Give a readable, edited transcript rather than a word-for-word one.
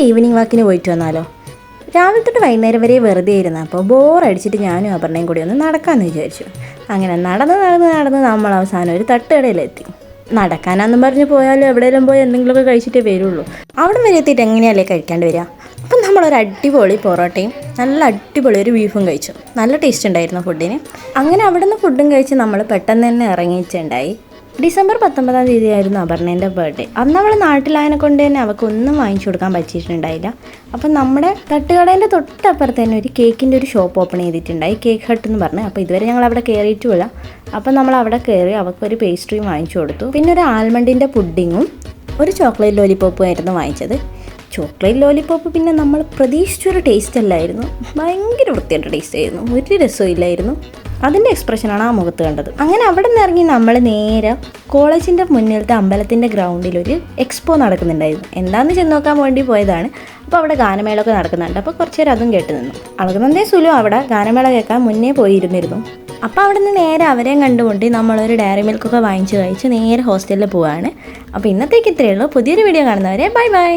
Evening വാക്കിന് പോയിട്ട് വന്നാലോ? രാവിലെ തൊട്ട് വൈകുന്നേരം വരെ വെറുതെ ഇരുന്നു. അപ്പോൾ ബോറടിച്ചിട്ട് ഞാനും അപർണയും കൂടി ഒന്ന് നടക്കാമെന്ന് വിചാരിച്ചു. അങ്ങനെ നടന്ന് നമ്മൾ അവസാനം ഒരു തട്ടുകടയിലെത്തി. നടക്കാനാന്നും പറഞ്ഞ് പോയാലും എവിടെയെങ്കിലും പോയി എന്തെങ്കിലുമൊക്കെ കഴിച്ചിട്ടേ വരുള്ളൂ. അവിടെ വരെ എത്തിയിട്ട് എങ്ങനെയല്ലേ കഴിക്കാണ്ട് വരിക. അപ്പം നമ്മളൊരു അടിപൊളി പൊറോട്ടയും നല്ല അടിപൊളി ഒരു ബീഫും കഴിച്ചു. നല്ല ടേസ്റ്റ് ഉണ്ടായിരുന്നു ഫുഡിന്. അങ്ങനെ അവിടെ നിന്ന് ഫുഡും കഴിച്ച് നമ്മൾ പെട്ടെന്ന് തന്നെ ഇറങ്ങിയിട്ടുണ്ടായി. ഡിസംബർ 19-ാം തീയതി ആയിരുന്നു അപർണേൻ്റെ ബർത്ത്ഡേ. അന്ന് അവൾ നാട്ടിലായതിനെ കൊണ്ട് തന്നെ അവൾക്കൊന്നും വാങ്ങിച്ചു കൊടുക്കാൻ പറ്റിയിട്ടുണ്ടായില്ല. അപ്പം നമ്മുടെ തട്ടുകടേൻ്റെ തൊട്ടപ്പുറത്ത് തന്നെ ഒരു കേക്കിൻ്റെ ഒരു ഷോപ്പ് ഓപ്പൺ ചെയ്തിട്ടുണ്ടായി, കേക്ക് ഹട്ട് എന്ന് പറഞ്ഞ്. അപ്പോൾ ഇതുവരെ ഞങ്ങൾ അവിടെ കയറിയിട്ടുമില്ല. അപ്പം നമ്മൾ അവിടെ കയറി അവൾക്കൊരു പേസ്ട്രിയും വാങ്ങിച്ചു കൊടുത്തു. പിന്നെ ഒരു ആൽമണ്ടിൻ്റെ പുഡിങ്ങും ഒരു ചോക്ലേറ്റ് ലോലിപോപ്പും ആയിരുന്നു വാങ്ങിച്ചത്. ചോക്ലേറ്റ് ലോലിപോപ്പ് പിന്നെ നമ്മൾ പ്രതീക്ഷിച്ചൊരു ടേസ്റ്റ് അല്ലായിരുന്നു. ഭയങ്കര വൃത്തിയായിട്ട് ടേസ്റ്റ് ആയിരുന്നു, ഒരു രസവും ഇല്ലായിരുന്നു. അതിൻ്റെ എക്സ്പ്രഷനാണ് ആ മുഖത്ത് കണ്ടത്. അങ്ങനെ അവിടെ നിന്ന് ഇറങ്ങി നമ്മൾ നേരെ കോളേജിൻ്റെ മുന്നിലത്തെ അമ്പലത്തിൻ്റെ ഗ്രൗണ്ടിലൊരു എക്സ്പോ നടക്കുന്നുണ്ടായിരുന്നു. എന്താണെന്ന് ചെന്ന് നോക്കാൻ വേണ്ടി പോയതാണ്. അപ്പോൾ അവിടെ ഗാനമേളമൊക്കെ നടക്കുന്നുണ്ട്. അപ്പോൾ കുറച്ച് നേരം അതും കേട്ട് നിന്നു. അളകുന്നതേ സുലു അവിടെ ഗാനമേള കേൾക്കാൻ മുന്നേ പോയിരുന്നിരുന്നു. അപ്പോൾ അവിടെ നിന്ന് നേരെ അവരെയും കണ്ടുകൊണ്ട് നമ്മളൊരു ഡയറി മിൽക്കൊക്കെ വാങ്ങിച്ച് കഴിച്ച് നേരെ ഹോസ്റ്റലിൽ പോവുകയാണ്. അപ്പോൾ ഇന്നത്തേക്ക് ഇത്രയേ ഉള്ളൂ. പുതിയൊരു വീഡിയോ കാണുന്നവരെ ബൈ ബൈ.